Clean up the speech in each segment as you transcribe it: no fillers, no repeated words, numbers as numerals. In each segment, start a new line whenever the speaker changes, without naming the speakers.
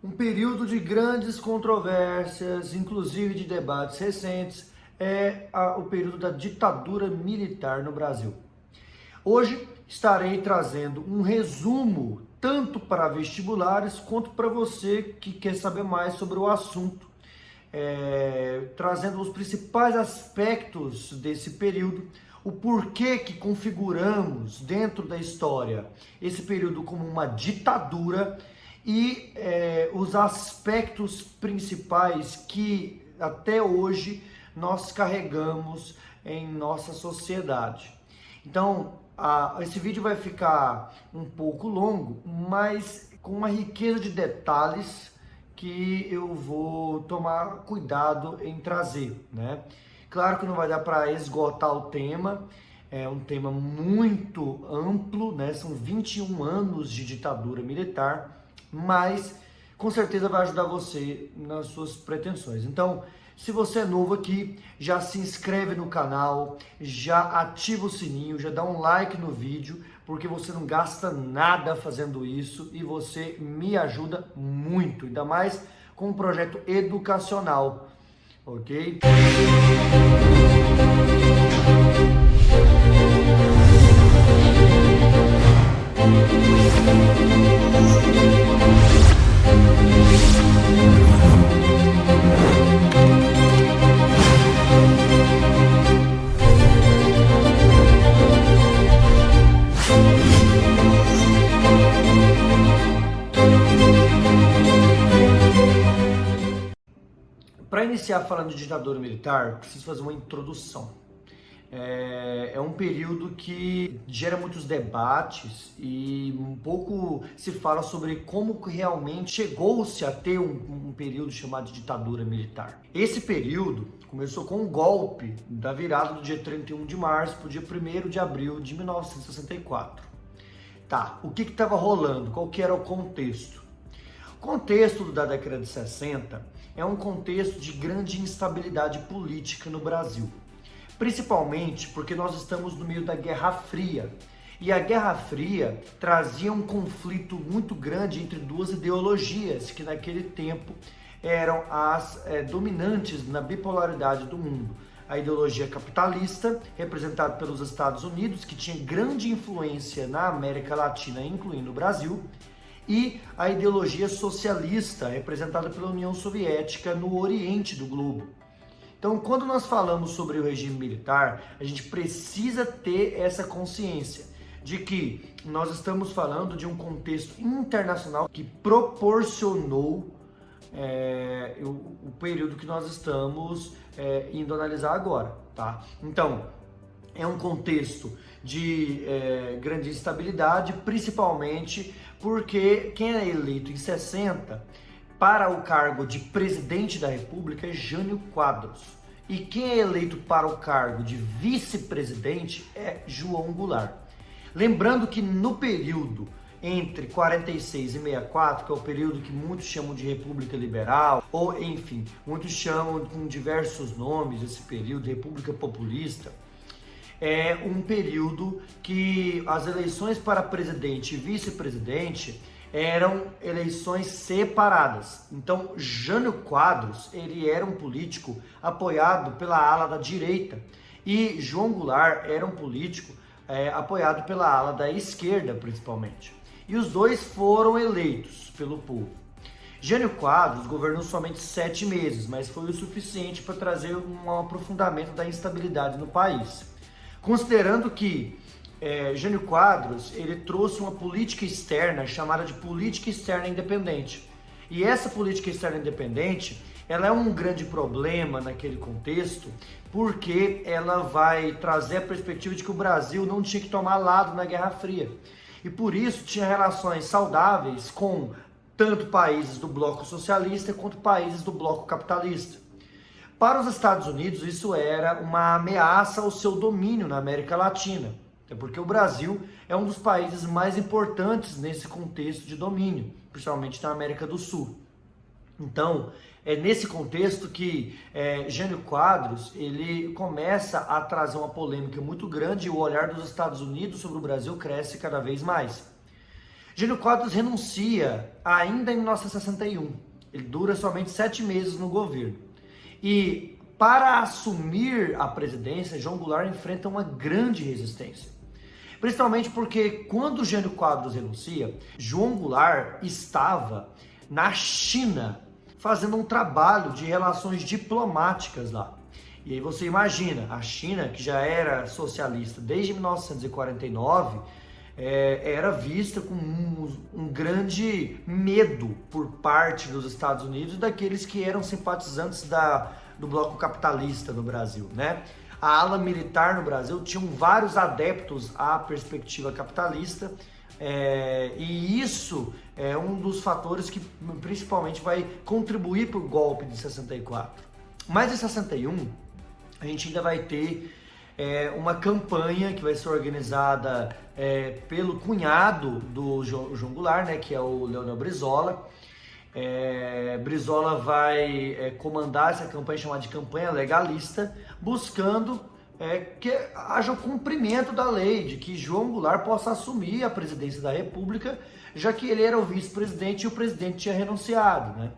Um período de grandes controvérsias, inclusive de debates recentes, é o período da ditadura militar no Brasil. Hoje estarei trazendo um resumo tanto para vestibulares quanto para você que quer saber mais sobre o assunto, trazendo os principais aspectos desse período, o porquê que configuramos dentro da história esse período como uma ditadura e os aspectos principais que até hoje nós carregamos em nossa sociedade. Então, esse vídeo vai ficar um pouco longo, mas com uma riqueza de detalhes que eu vou tomar cuidado em trazer, né? Claro que não vai dar para esgotar o tema, é um tema muito amplo, né? São 21 anos de ditadura militar, mas com certeza vai ajudar você nas suas pretensões. Então, se você é novo aqui, já se inscreve no canal, já ativa o sininho, já dá um like no vídeo, porque você não gasta nada fazendo isso e você me ajuda muito, ainda mais com um projeto educacional, ok? Para iniciar falando de ditadura militar, preciso fazer uma introdução. É um período que gera muitos debates e um pouco se fala sobre como realmente chegou-se a ter um período chamado de ditadura militar. Esse período começou com um golpe da virada do dia 31 de março para o dia 1º de abril de 1964. Tá, o que estava rolando? Qual que era o contexto? O contexto da década de 60 é um contexto de grande instabilidade política no Brasil, principalmente porque nós estamos no meio da Guerra Fria, e a Guerra Fria trazia um conflito muito grande entre duas ideologias que naquele tempo eram as dominantes na bipolaridade do mundo. A ideologia capitalista, representada pelos Estados Unidos, que tinha grande influência na América Latina, incluindo o Brasil, e a ideologia socialista, representada pela União Soviética no Oriente do globo. Então, quando nós falamos sobre o regime militar, a gente precisa ter essa consciência de que nós estamos falando de um contexto internacional que proporcionou o período que nós estamos indo analisar agora, tá? Então, é um contexto de grande instabilidade, principalmente porque quem é eleito em 60 para o cargo de presidente da República é Jânio Quadros. E quem é eleito para o cargo de vice-presidente é João Goulart. Lembrando que no período entre 46 e 64, que é o período que muitos chamam de República Liberal, ou enfim, muitos chamam com diversos nomes esse período, República Populista, é um período que as eleições para presidente e vice-presidente eram eleições separadas. Então, Jânio Quadros, ele era um político apoiado pela ala da direita e João Goulart era um político apoiado pela ala da esquerda, principalmente. E os dois foram eleitos pelo povo. Jânio Quadros governou somente 7 meses, mas foi o suficiente para trazer um aprofundamento da instabilidade no país. Considerando que Jânio Quadros ele trouxe uma política externa chamada de política externa independente. E essa política externa independente ela é um grande problema naquele contexto, porque ela vai trazer a perspectiva de que o Brasil não tinha que tomar lado na Guerra Fria. E por isso tinha relações saudáveis com tanto países do bloco socialista quanto países do bloco capitalista. Para os Estados Unidos, isso era uma ameaça ao seu domínio na América Latina, até porque o Brasil é um dos países mais importantes nesse contexto de domínio, principalmente na América do Sul. Então, é nesse contexto que Jânio Quadros ele começa a trazer uma polêmica muito grande e o olhar dos Estados Unidos sobre o Brasil cresce cada vez mais. Jânio Quadros renuncia ainda em 1961. Ele dura somente 7 meses no governo. E para assumir a presidência, João Goulart enfrenta uma grande resistência. Principalmente porque quando Jânio Quadros renuncia, João Goulart estava na China fazendo um trabalho de relações diplomáticas lá. E aí você imagina, a China, que já era socialista desde 1949, era vista com um grande medo por parte dos Estados Unidos e daqueles que eram simpatizantes do bloco capitalista no Brasil, né? A ala militar no Brasil tinha vários adeptos à perspectiva capitalista, e isso é um dos fatores que principalmente vai contribuir para o golpe de 64. Mas em 61, a gente ainda vai ter uma campanha que vai ser organizada pelo cunhado do João Goulart, né, que é o Leonel Brizola. Brizola vai comandar essa campanha chamada de campanha legalista, buscando que haja o cumprimento da lei, de que João Goulart possa assumir a presidência da República, já que ele era o vice-presidente e o presidente tinha renunciado, né?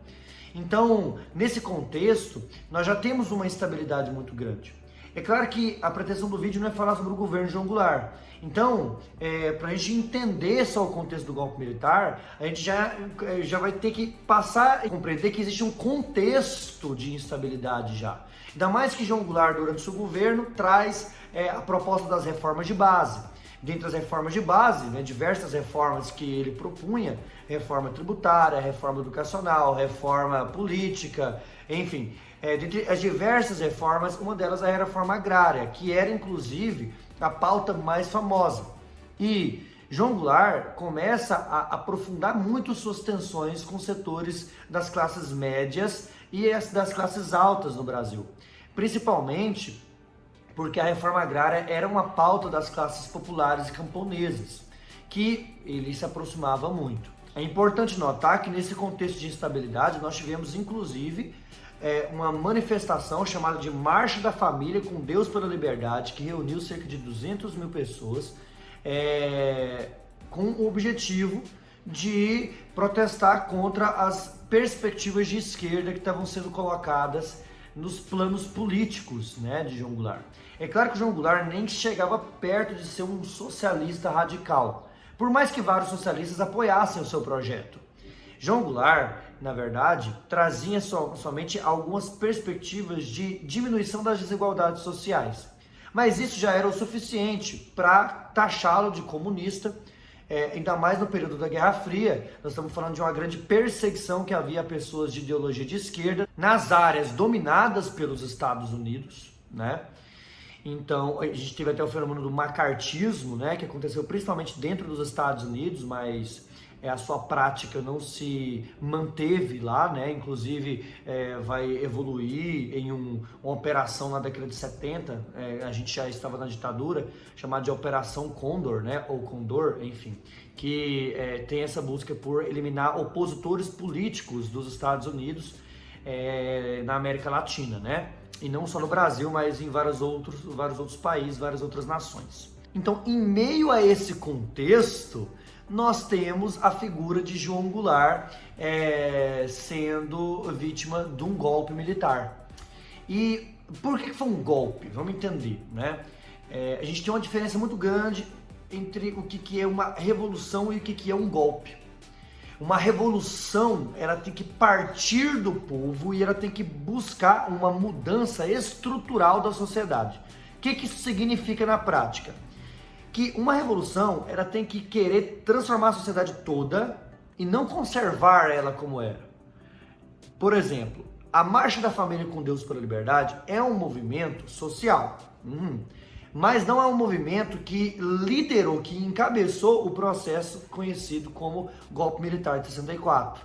Então, nesse contexto, nós já temos uma instabilidade muito grande. É claro que a pretensão do vídeo não é falar sobre o governo de João Goulart. Então, para a gente entender só o contexto do golpe militar, a gente já vai ter que passar a compreender que existe um contexto de instabilidade já. Ainda mais que João Goulart, durante seu governo, traz a proposta das reformas de base. Dentre as reformas de base, né, diversas reformas que ele propunha, reforma tributária, reforma educacional, reforma política, enfim, dentre as diversas reformas, uma delas era a reforma agrária, que era inclusive a pauta mais famosa. E João Goulart começa a aprofundar muito suas tensões com setores das classes médias e das classes altas no Brasil, principalmente porque a reforma agrária era uma pauta das classes populares e camponesas, que ele se aproximava muito. É importante notar que nesse contexto de instabilidade nós tivemos inclusive uma manifestação chamada de Marcha da Família com Deus pela Liberdade, que reuniu cerca de 200 mil pessoas com o objetivo de protestar contra as perspectivas de esquerda que estavam sendo colocadas nos planos políticos, né, de João Goulart. É claro que João Goulart nem chegava perto de ser um socialista radical, por mais que vários socialistas apoiassem o seu projeto. João Goulart, na verdade, trazia somente algumas perspectivas de diminuição das desigualdades sociais, mas isso já era o suficiente para taxá-lo de comunista, ainda mais no período da Guerra Fria. Nós estamos falando de uma grande perseguição que havia a pessoas de ideologia de esquerda nas áreas dominadas pelos Estados Unidos, né? Então, a gente teve até o fenômeno do macartismo, né, que aconteceu principalmente dentro dos Estados Unidos, mas a sua prática não se manteve lá, né? Inclusive vai evoluir em uma operação na década de 70, a gente já estava na ditadura, chamada de Operação Condor, né? Ou Condor, enfim, que tem essa busca por eliminar opositores políticos dos Estados Unidos na América Latina, né? E não só no Brasil, mas em vários outros países, várias outras nações. Então, em meio a esse contexto, nós temos a figura de João Goulart sendo vítima de um golpe militar. E por que foi um golpe? Vamos entender, né? A gente tem uma diferença muito grande entre o que é uma revolução e o que é um golpe. Uma revolução, ela tem que partir do povo e ela tem que buscar uma mudança estrutural da sociedade. O que isso significa na prática? Que uma revolução, ela tem que querer transformar a sociedade toda e não conservar ela como era. Por exemplo, a Marcha da Família com Deus pela Liberdade é um movimento social, mas não é um movimento que liderou, que encabeçou o processo conhecido como golpe militar de 64.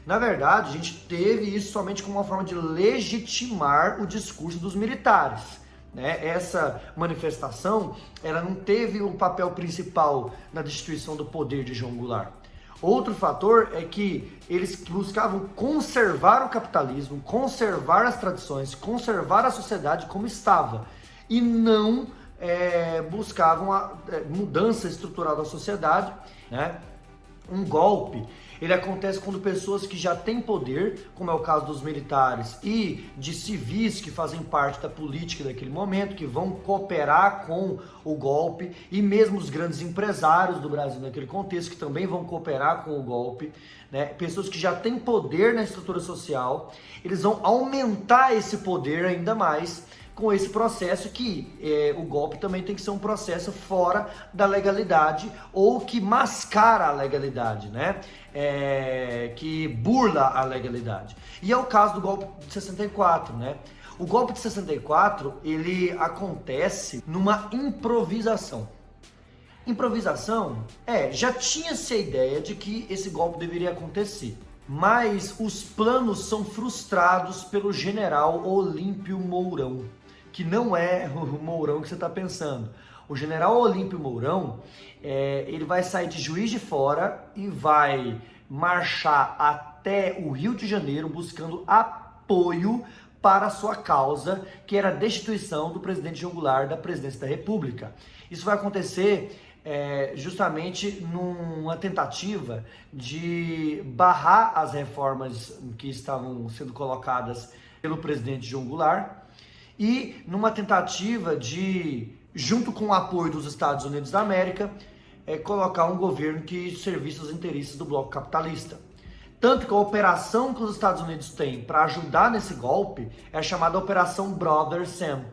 Na verdade, a gente teve isso somente como uma forma de legitimar o discurso dos militares. Essa manifestação, ela não teve um papel principal na destituição do poder de João Goulart. Outro fator é que eles buscavam conservar o capitalismo, conservar as tradições, conservar a sociedade como estava, e não buscavam a mudança estrutural da sociedade, né? Um golpe, ele acontece quando pessoas que já têm poder, como é o caso dos militares e de civis que fazem parte da política daquele momento, que vão cooperar com o golpe, e mesmo os grandes empresários do Brasil naquele contexto, que também vão cooperar com o golpe, né? Pessoas que já têm poder na estrutura social, eles vão aumentar esse poder ainda mais com esse processo que o golpe também tem que ser um processo fora da legalidade ou que mascara a legalidade, né? Que burla a legalidade. E é o caso do golpe de 64, né? O golpe de 64, ele acontece numa improvisação. Improvisação, já tinha-se a ideia de que esse golpe deveria acontecer, mas os planos são frustrados pelo general Olímpio Mourão, que não é o Mourão que você está pensando. O general Olímpio Mourão, ele vai sair de Juiz de Fora e vai marchar até o Rio de Janeiro buscando apoio para a sua causa, que era a destituição do presidente João Goulart da presidência da República. Isso vai acontecer justamente numa tentativa de barrar as reformas que estavam sendo colocadas pelo presidente João Goulart, e numa tentativa de, junto com o apoio dos Estados Unidos da América, colocar um governo que servisse os interesses do bloco capitalista. Tanto que a operação que os Estados Unidos têm para ajudar nesse golpe é a chamada Operação Brother Sam,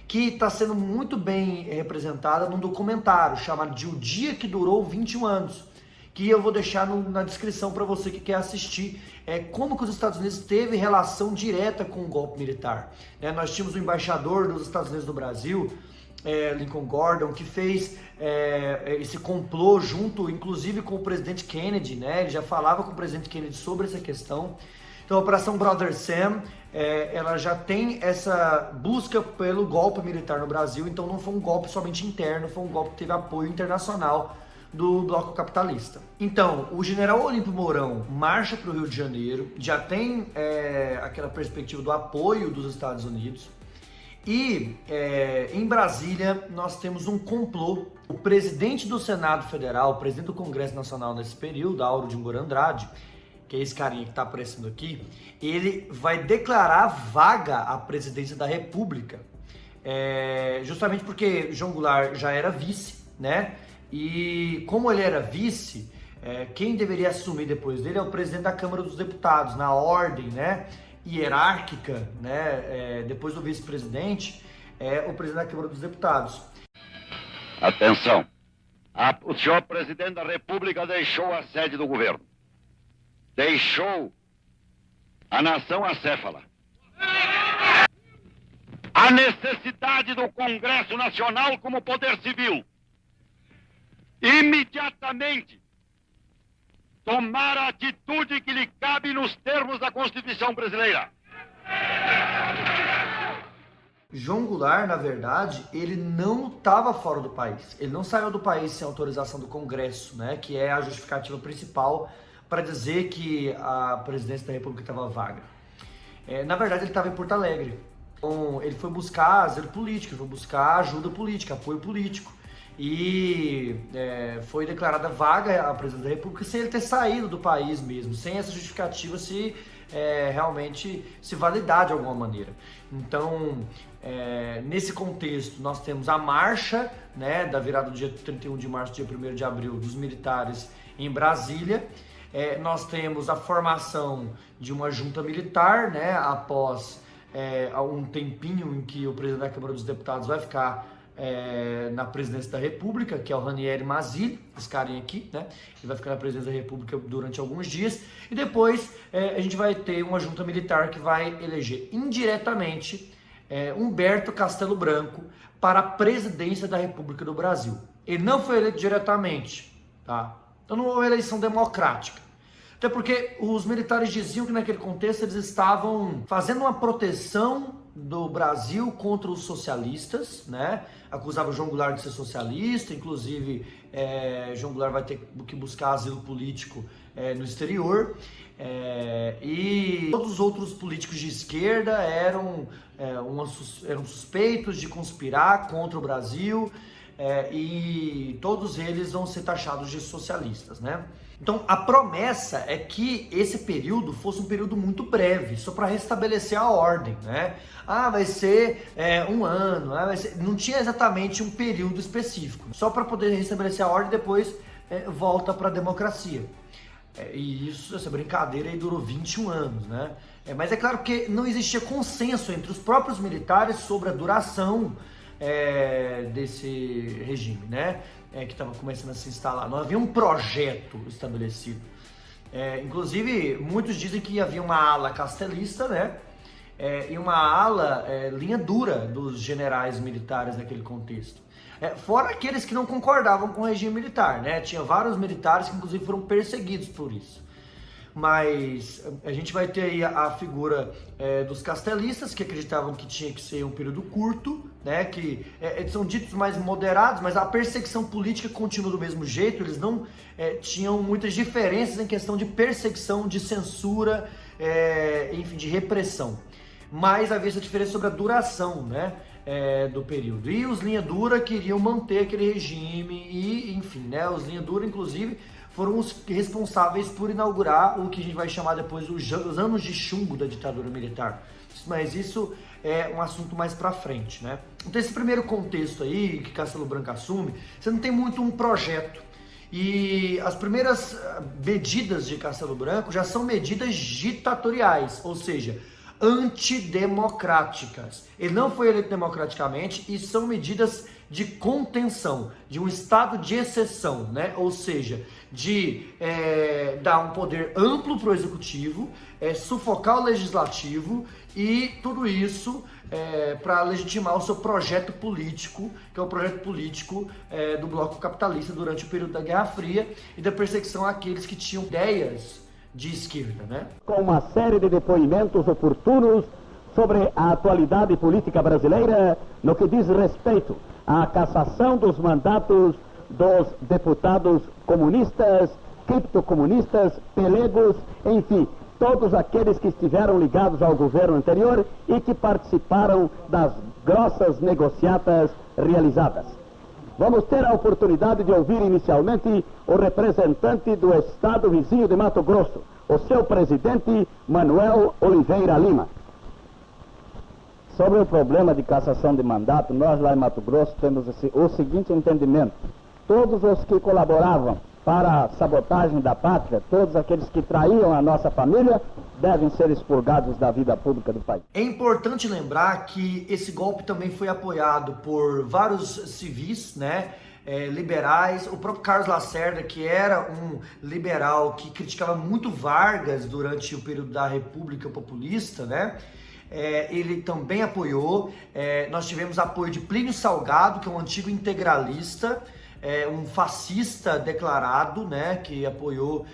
que está sendo muito bem representada num documentário chamado de O Dia que Durou 21 Anos, que eu vou deixar na descrição para você que quer assistir, como que os Estados Unidos teve relação direta com o golpe militar. Nós tínhamos o embaixador dos Estados Unidos no Brasil, Lincoln Gordon, que fez esse complô junto, inclusive, com o presidente Kennedy, né? Ele já falava com o presidente Kennedy sobre essa questão. Então a Operação Brother Sam, ela já tem essa busca pelo golpe militar no Brasil, então não foi um golpe somente interno, foi um golpe que teve apoio internacional do bloco capitalista. Então, o general Olímpio Mourão marcha para o Rio de Janeiro, já tem aquela perspectiva do apoio dos Estados Unidos, e em Brasília nós temos um complô. O presidente do Senado Federal, o presidente do Congresso Nacional nesse período, Auro de Moura Andrade, que é esse carinha que está aparecendo aqui, ele vai declarar vaga à presidência da República, justamente porque João Goulart já era vice, né? E como ele era vice, quem deveria assumir depois dele é o presidente da Câmara dos Deputados, na ordem, né, hierárquica, né, depois do vice-presidente, o presidente da Câmara dos Deputados.
Atenção! O senhor presidente da República deixou a sede do governo. Deixou a nação acéfala. A necessidade do Congresso Nacional como poder civil imediatamente tomar a atitude que lhe cabe nos termos da Constituição brasileira.
João Goulart, na verdade, ele não estava fora do país. Ele não saiu do país sem autorização do Congresso, né, que é a justificativa principal para dizer que a presidência da República estava vaga. Na verdade, ele estava em Porto Alegre. Então, ele foi buscar asilo político, foi buscar ajuda política, apoio político. E foi declarada vaga a presidência da República sem ele ter saído do país mesmo, sem essa justificativa se realmente se validar de alguma maneira. Então, nesse contexto, nós temos a marcha, né, da virada do dia 31 de março, dia 1º de abril, dos militares em Brasília. Nós temos a formação de uma junta militar, né, após um tempinho em que o presidente da Câmara dos Deputados vai ficar na presidência da República, que é o Ranieri Mazzilli, esse carinha aqui, né? Ele vai ficar na presidência da República durante alguns dias, e depois a gente vai ter uma junta militar que vai eleger indiretamente Humberto Castelo Branco para a presidência da República do Brasil. Ele não foi eleito diretamente, tá? Então não houve uma eleição democrática. Até porque os militares diziam que naquele contexto eles estavam fazendo uma proteção do Brasil contra os socialistas, né? Acusava João Goulart de ser socialista, inclusive João Goulart vai ter que buscar asilo político no exterior, e todos os outros políticos de esquerda eram suspeitos de conspirar contra o Brasil, e todos eles vão ser taxados de socialistas, né? Então a promessa é que esse período fosse um período muito breve, só para restabelecer a ordem, né? Vai ser 1 ano, não tinha exatamente um período específico, só para poder restabelecer a ordem e depois volta para a democracia. E isso, essa brincadeira aí durou 21 anos, né? Mas é claro que não existia consenso entre os próprios militares sobre a duração desse regime, né? Que estava começando a se instalar. Não havia um projeto estabelecido. Inclusive, muitos dizem que havia uma ala castelista, né? E uma ala linha dura dos generais militares naquele contexto. Fora aqueles que não concordavam com o regime militar, né? Tinha vários militares que inclusive foram perseguidos por isso. Mas a gente vai ter aí a figura dos castelistas, que acreditavam que tinha que ser um período curto, né? Que eles são ditos mais moderados, mas a perseguição política continua do mesmo jeito. Eles não tinham muitas diferenças em questão de perseguição, de censura, enfim, de repressão. Mas havia essa diferença sobre a duração, né? Do período. E os linha dura queriam manter aquele regime e, enfim, né? Os linha dura, inclusive, foram os responsáveis por inaugurar o que a gente vai chamar depois os anos de chumbo da ditadura militar. Mas isso é um assunto mais pra frente, né? Então esse primeiro contexto aí que Castelo Branco assume, você não tem muito um projeto. E as primeiras medidas de Castelo Branco já são medidas ditatoriais, ou seja, antidemocráticas. Ele não foi eleito democraticamente e são medidas de contenção, de um estado de exceção, né? Ou seja, de dar um poder amplo para o executivo, sufocar o legislativo e tudo isso para legitimar o seu projeto político, que é o projeto político do bloco capitalista durante o período da Guerra Fria e da perseguição àqueles que tinham ideias de esquerda, né?
Com uma série de depoimentos oportunos sobre a atualidade política brasileira no que diz respeito à cassação dos mandatos dos deputados comunistas, criptocomunistas, pelegos, enfim, todos aqueles que estiveram ligados ao governo anterior e que participaram das grossas negociatas realizadas. Vamos ter a oportunidade de ouvir inicialmente o representante do estado vizinho de Mato Grosso, o seu presidente Manuel Oliveira Lima.
Sobre o problema de cassação de mandato, nós lá em Mato Grosso temos o seguinte entendimento: todos os que colaboravam para a sabotagem da pátria, todos aqueles que traíam a nossa família, devem ser expurgados da vida pública do país.
É importante lembrar que esse golpe também foi apoiado por vários civis, né? Liberais, o próprio Carlos Lacerda, que era um liberal que criticava muito Vargas durante o período da República Populista, né? Ele também apoiou. Nós tivemos apoio de Plínio Salgado, que é um antigo integralista, um fascista declarado, né, que apoiou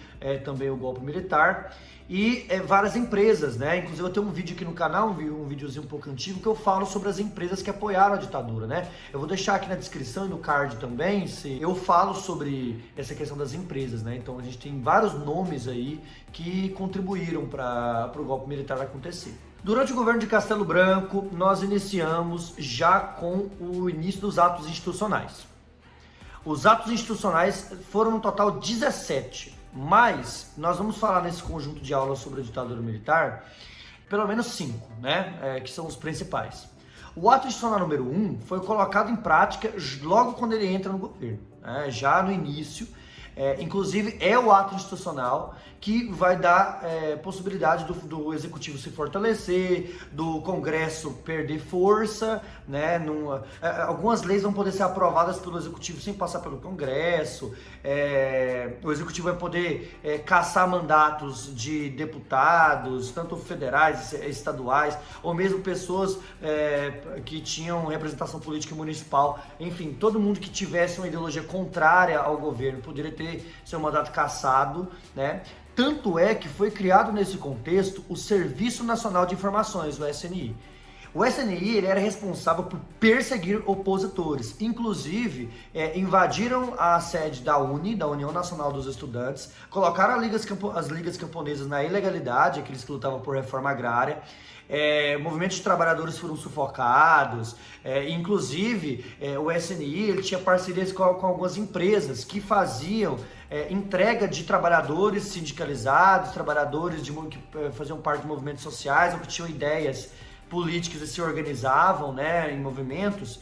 também o golpe militar, e várias empresas, né? Inclusive eu tenho um vídeo aqui no canal, um videozinho um pouco antigo, que eu falo sobre as empresas que apoiaram a ditadura, né? Eu vou deixar aqui na descrição e no card também, eu falo sobre essa questão das empresas, né? Então a gente tem vários nomes aí que contribuíram para o golpe militar acontecer. Durante o governo de Castelo Branco, nós iniciamos já com o início dos atos institucionais. Os atos institucionais foram no total 17, mas nós vamos falar nesse conjunto de aulas sobre a ditadura militar, pelo menos 5, né, que são os principais. O ato institucional número 1 foi colocado em prática logo quando ele entra no governo, né, já no início. Inclusive é o ato institucional que vai dar possibilidade do executivo se fortalecer, do Congresso perder força, né? Algumas leis vão poder ser aprovadas pelo executivo sem passar pelo Congresso. O executivo vai poder cassar mandatos de deputados, tanto federais, estaduais, ou mesmo pessoas que tinham representação política municipal. Enfim, todo mundo que tivesse uma ideologia contrária ao governo poderia ter seu mandato cassado, né? Tanto é que foi criado nesse contexto o Serviço Nacional de Informações, o SNI. O SNI ele era responsável por perseguir opositores. Inclusive, invadiram a sede da UNE, da União Nacional dos Estudantes, colocaram as ligas camponesas na ilegalidade, aqueles que lutavam por reforma agrária. Movimentos de trabalhadores foram sufocados. Inclusive, o SNI ele tinha parcerias com algumas empresas que faziam entrega de trabalhadores sindicalizados, trabalhadores que faziam parte de movimentos sociais ou que tinham ideias políticas e se organizavam, né, em movimentos,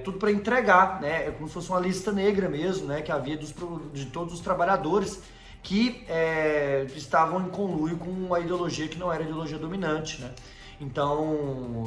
tudo para entregar, né, como se fosse uma lista negra mesmo, né, que havia de todos os trabalhadores que estavam em conluio com uma ideologia que não era a ideologia dominante, né. Então,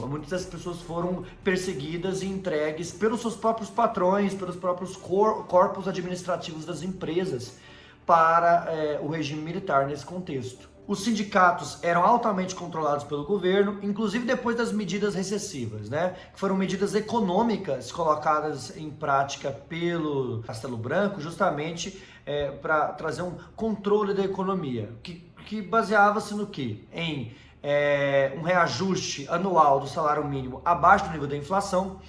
muitas dessas pessoas foram perseguidas e entregues pelos seus próprios patrões, pelos próprios corpos administrativos das empresas para o regime militar nesse contexto. Os sindicatos eram altamente controlados pelo governo, inclusive depois das medidas recessivas, né? Que foram medidas econômicas colocadas em prática pelo Castelo Branco, justamente para trazer um controle da economia, que baseava-se no quê? Em um reajuste anual do salário mínimo abaixo do nível da inflação,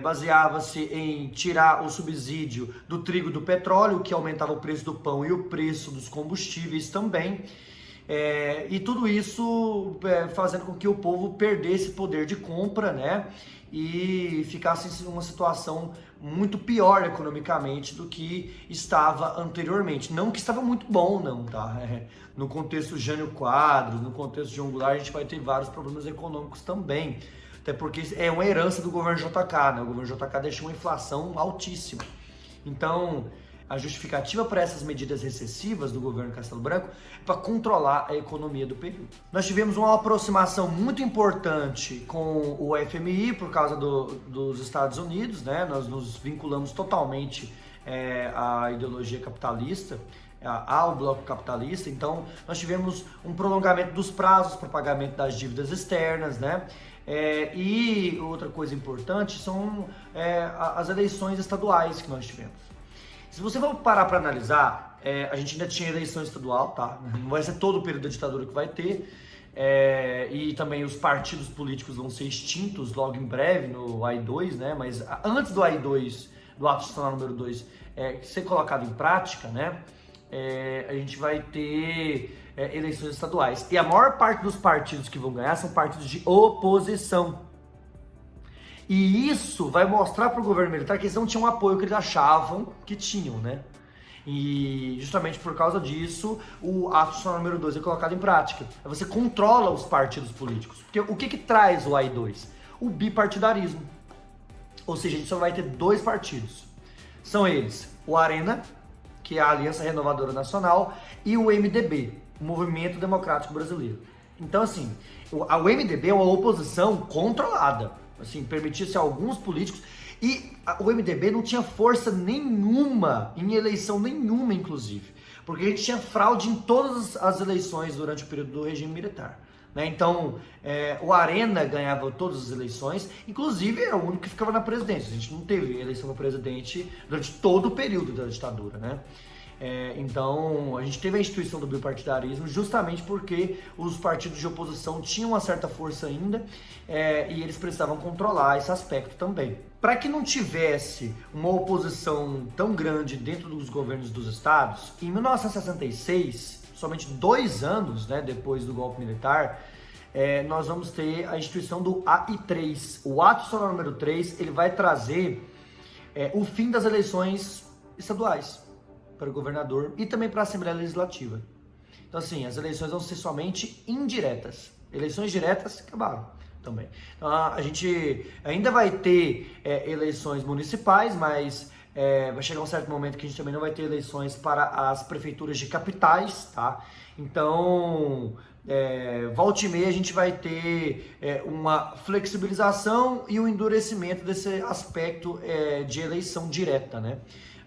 baseava-se em tirar o subsídio do trigo e do petróleo, que aumentava o preço do pão e o preço dos combustíveis também, e tudo isso fazendo com que o povo perdesse poder de compra, né, e ficasse em uma situação muito pior economicamente do que estava anteriormente. Não que estava muito bom, não, tá? No contexto Jânio Quadros, no contexto João Goulart, a gente vai ter vários problemas econômicos também. Até porque é uma herança do governo JK, né? O governo JK deixou uma inflação altíssima. Então, a justificativa para essas medidas recessivas do governo Castelo Branco é para controlar a economia do período. Nós tivemos uma aproximação muito importante com o FMI por causa dos Estados Unidos, né? Nós nos vinculamos totalmente à ideologia capitalista, ao bloco capitalista. Então, nós tivemos um prolongamento dos prazos para pagamento das dívidas externas, né? E outra coisa importante são as eleições estaduais que nós tivemos. Se você for parar para analisar, a gente ainda tinha eleição estadual, tá? Não vai ser todo o período da ditadura que vai ter, e também os partidos políticos vão ser extintos logo em breve no AI-2, né? Mas antes do AI-2, do Ato Institucional número 2, ser colocado em prática, né? A gente vai ter eleições estaduais. E a maior parte dos partidos que vão ganhar são partidos de oposição. E isso vai mostrar para o governo militar que eles não tinham o apoio que eles achavam que tinham, né? E justamente por causa disso, o Ato Institucional número 2 é colocado em prática. Você controla os partidos políticos. Porque o que traz o AI-2? O bipartidarismo. Ou seja, a gente só vai ter 2 partidos. São eles, o Arena, que é a Aliança Renovadora Nacional, e o MDB, o Movimento Democrático Brasileiro. Então, assim, o MDB é uma oposição controlada. Assim, permitia-se a alguns políticos, e o MDB não tinha força nenhuma, em eleição nenhuma, inclusive, porque a gente tinha fraude em todas as eleições durante o período do regime militar, né? Então, o Arena ganhava todas as eleições, inclusive era o único que ficava na presidência. A gente não teve eleição para presidente durante todo o período da ditadura, né? Então, a gente teve a instituição do bipartidarismo justamente porque os partidos de oposição tinham uma certa força ainda, e eles precisavam controlar esse aspecto também. Para que não tivesse uma oposição tão grande dentro dos governos dos estados, em 1966, somente 2 anos, né, depois do golpe militar, nós vamos ter a instituição do AI-3. O Ato Institucional número 3, ele vai trazer o fim das eleições estaduais para o governador e também para a Assembleia Legislativa. Então, assim, as eleições vão ser somente indiretas. Eleições diretas acabaram também. Então, a gente ainda vai ter eleições municipais, mas vai chegar um certo momento que a gente também não vai ter eleições para as prefeituras de capitais, tá? Então, volta e meia a gente vai ter uma flexibilização e um endurecimento desse aspecto de eleição direta, né?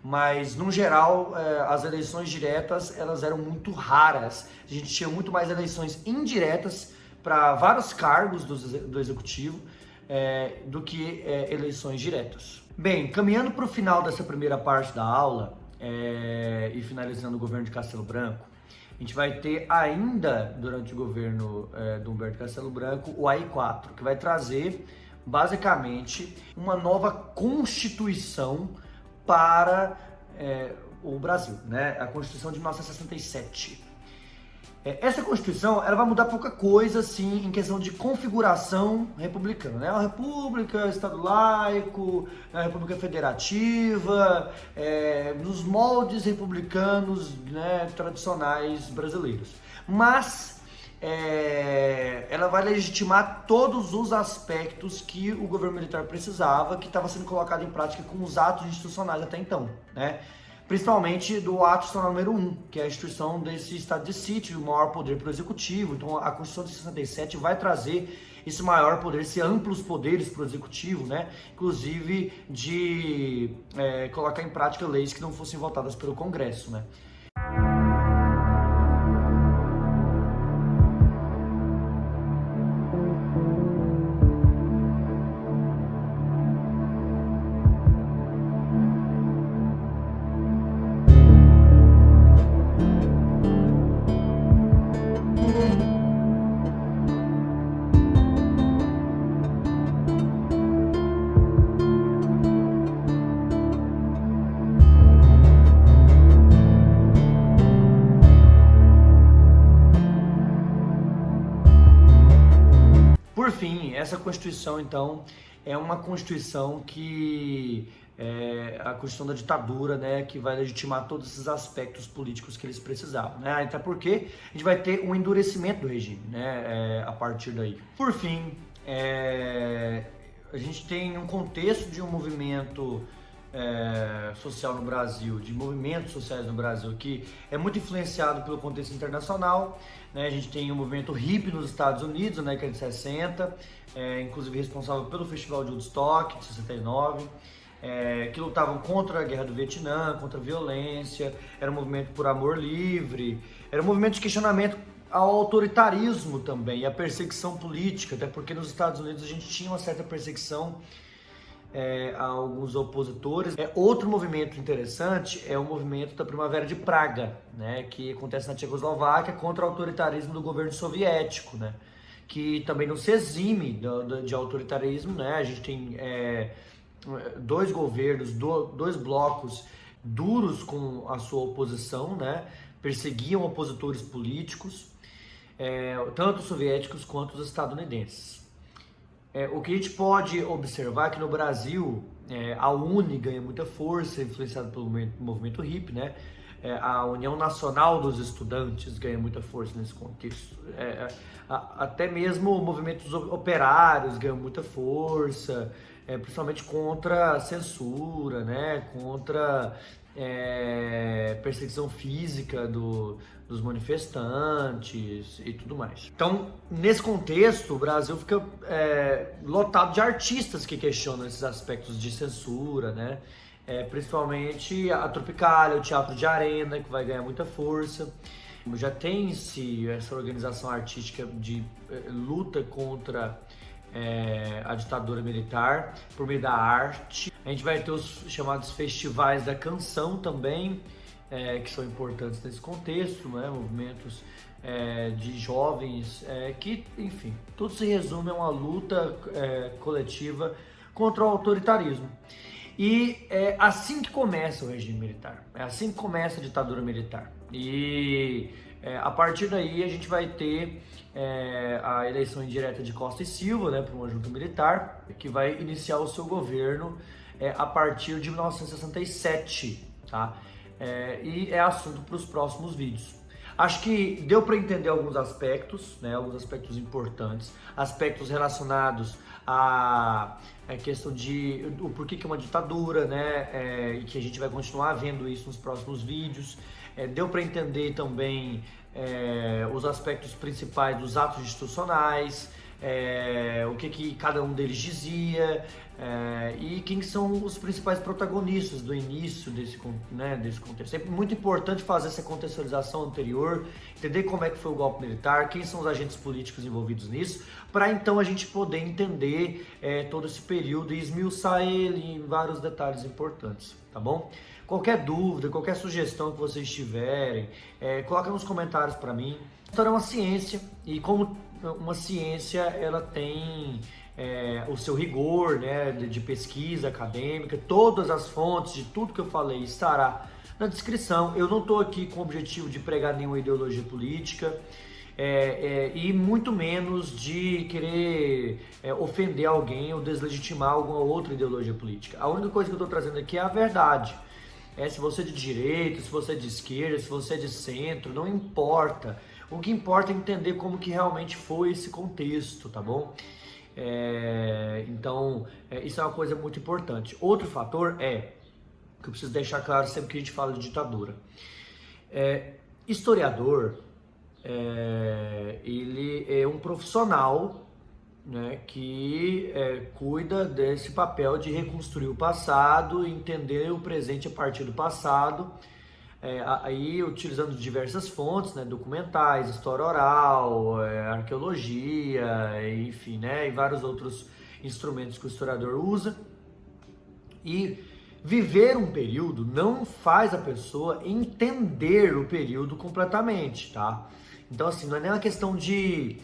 Mas, no geral, as eleições diretas, elas eram muito raras. A gente tinha muito mais eleições indiretas para vários cargos do Executivo do que eleições diretas. Bem, caminhando para o final dessa primeira parte da aula e finalizando o governo de Castelo Branco, a gente vai ter ainda, durante o governo do Humberto Castelo Branco, o AI-4, que vai trazer, basicamente, uma nova Constituição para o Brasil, né? A Constituição de 1967. Essa Constituição, ela vai mudar pouca coisa, assim, em questão de configuração republicana, né? Uma república, Estado laico, uma república federativa, nos moldes republicanos, né, tradicionais brasileiros. Mas ela vai legitimar todos os aspectos que o governo militar precisava, que estava sendo colocado em prática com os atos institucionais até então, né? Principalmente do ato institucional número 1, que é a instituição desse estado de sítio, o maior poder para o executivo. Então a Constituição de 67 vai trazer esse maior poder, esses amplos poderes para o executivo, né? Inclusive de colocar em prática leis que não fossem votadas pelo Congresso, né? Por fim, essa Constituição, então, é uma Constituição que a Constituição da ditadura, né, que vai legitimar todos esses aspectos políticos que eles precisavam, né? Até porque a gente vai ter um endurecimento do regime, né, a partir daí. Por fim, a gente tem um contexto de um movimento social no Brasil, de movimentos sociais no Brasil, que é muito influenciado pelo contexto internacional, né? A gente tem o movimento hippie nos Estados Unidos, na década de 60, inclusive responsável pelo Festival de Woodstock, de 69, que lutavam contra a Guerra do Vietnã, contra a violência, era um movimento por amor livre, era um movimento de questionamento ao autoritarismo também, e à perseguição política, até porque nos Estados Unidos a gente tinha uma certa perseguição a alguns opositores. Outro movimento interessante é o movimento da Primavera de Praga, né, que acontece na Tchecoslováquia contra o autoritarismo do governo soviético, né, que também não se exime de autoritarismo, né. A gente tem dois governos, dois blocos duros com a sua oposição, né, perseguiam opositores políticos, tanto os soviéticos quanto os estadunidenses. O que a gente pode observar é que no Brasil a UNE ganha muita força, influenciada pelo movimento hippie, né? A União Nacional dos Estudantes ganha muita força nesse contexto. Até mesmo movimentos operários ganham muita força, principalmente contra a censura, né? Contra perseguição física dos manifestantes e tudo mais. Então, nesse contexto, o Brasil fica lotado de artistas que questionam esses aspectos de censura, né? Principalmente a Tropicália, o Teatro de Arena, que vai ganhar muita força. Já tem-se essa organização artística de luta contra a ditadura militar por meio da arte. A gente vai ter os chamados festivais da canção também, que são importantes nesse contexto, né? Movimentos de jovens que, enfim, tudo se resume a uma luta coletiva contra o autoritarismo. E é assim que começa o regime militar, é assim que começa a ditadura militar. E a partir daí a gente vai ter a eleição indireta de Costa e Silva, né, para uma junta militar, que vai iniciar o seu governo a partir de 1967, tá? E é assunto para os próximos vídeos. Acho que deu para entender alguns aspectos, né, alguns aspectos importantes, aspectos relacionados à questão de o porquê que é uma ditadura, né, e que a gente vai continuar vendo isso nos próximos vídeos. Deu para entender também os aspectos principais dos atos institucionais, o que cada um deles dizia, e quem são os principais protagonistas do início desse contexto. É muito importante fazer essa contextualização anterior, entender como é que foi o golpe militar, quem são os agentes políticos envolvidos nisso, para então a gente poder entender todo esse período e esmiuçar ele em vários detalhes importantes, tá bom? Qualquer dúvida, qualquer sugestão que vocês tiverem, coloca nos comentários para mim. A história é uma ciência, e como uma ciência, ela tem o seu rigor, né, de pesquisa acadêmica. Todas as fontes de tudo que eu falei estará na descrição. Eu não estou aqui com o objetivo de pregar nenhuma ideologia política, e muito menos de querer ofender alguém ou deslegitimar alguma outra ideologia política. A única coisa que eu estou trazendo aqui é a verdade. Se você é de direita, se você é de esquerda, se você é de centro, não importa. O que importa é entender como que realmente foi esse contexto, tá bom? Então, isso é uma coisa muito importante. Outro fator que eu preciso deixar claro sempre que a gente fala de ditadura. Historiador, ele é um profissional, né, que cuida desse papel de reconstruir o passado, entender o presente a partir do passado, aí utilizando diversas fontes, né, documentais, história oral, arqueologia, enfim, né, e vários outros instrumentos que o historiador usa. E viver um período não faz a pessoa entender o período completamente, tá? Então, assim, não é nem uma questão de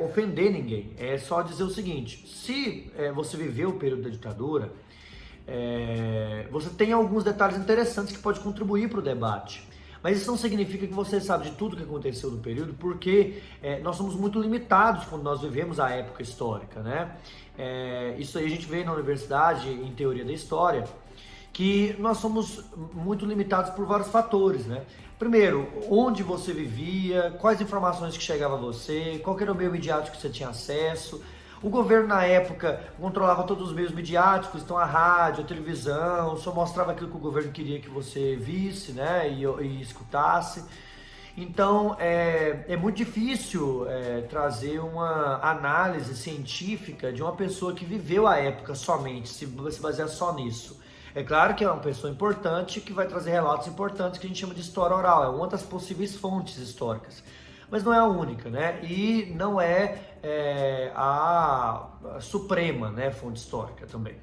ofender ninguém, é só dizer o seguinte: se você viveu o período da ditadura, você tem alguns detalhes interessantes que pode contribuir para o debate, mas isso não significa que você sabe de tudo que aconteceu no período, porque nós somos muito limitados quando nós vivemos a época histórica, né? Isso aí a gente vê na universidade, em teoria da história, que nós somos muito limitados por vários fatores, né? Primeiro, onde você vivia, quais informações que chegavam a você, qual era o meio midiático que você tinha acesso. O governo na época controlava todos os meios midiáticos, então a rádio, a televisão, só mostrava aquilo que o governo queria que você visse, né, e escutasse. Então é muito difícil trazer uma análise científica de uma pessoa que viveu a época somente, se basear só nisso. É claro que é uma pessoa importante que vai trazer relatos importantes que a gente chama de história oral, é uma das possíveis fontes históricas, mas não é a única, né? E não é a suprema, né, fonte histórica também.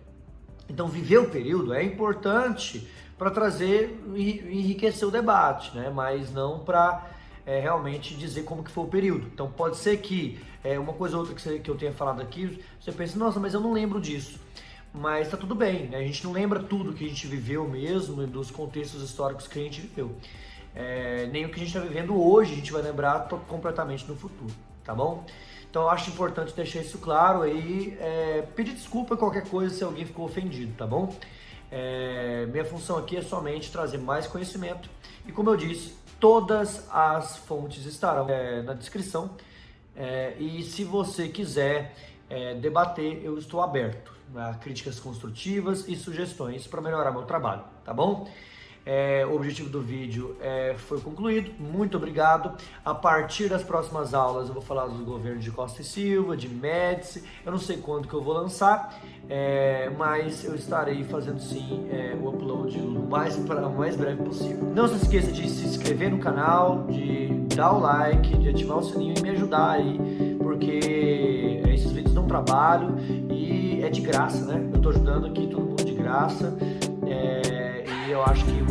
Então, viver o período é importante para trazer e enriquecer o debate, né? Mas não para realmente dizer como que foi o período. Então, pode ser que uma coisa ou outra que eu tenha falado aqui, você pense, nossa, mas eu não lembro disso. Mas tá tudo bem, né? A gente não lembra tudo que a gente viveu mesmo, dos contextos históricos que a gente viveu. Nem o que a gente está vivendo hoje a gente vai lembrar completamente no futuro, tá bom? Então eu acho importante deixar isso claro aí, pedir desculpa qualquer coisa se alguém ficou ofendido, tá bom? Minha função aqui é somente trazer mais conhecimento e, como eu disse, todas as fontes estarão na descrição, e se você quiser debater, eu estou aberto a críticas construtivas e sugestões para melhorar meu trabalho, tá bom? O objetivo do vídeo foi concluído, muito obrigado. A partir das próximas aulas eu vou falar dos governos de Costa e Silva, de Médici, eu não sei quando que eu vou lançar, mas eu estarei fazendo sim o upload o mais breve possível. Não se esqueça de se inscrever no canal, de dar o like, de ativar o sininho e me ajudar aí, porque esses vídeos dão trabalho e é de graça, né? Eu tô ajudando aqui todo mundo de graça, e eu acho que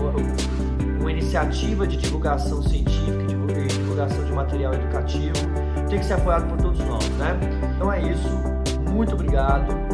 uma iniciativa de divulgação científica, divulgação de material educativo, tem que ser apoiado por todos nós, né? Então é isso, muito obrigado.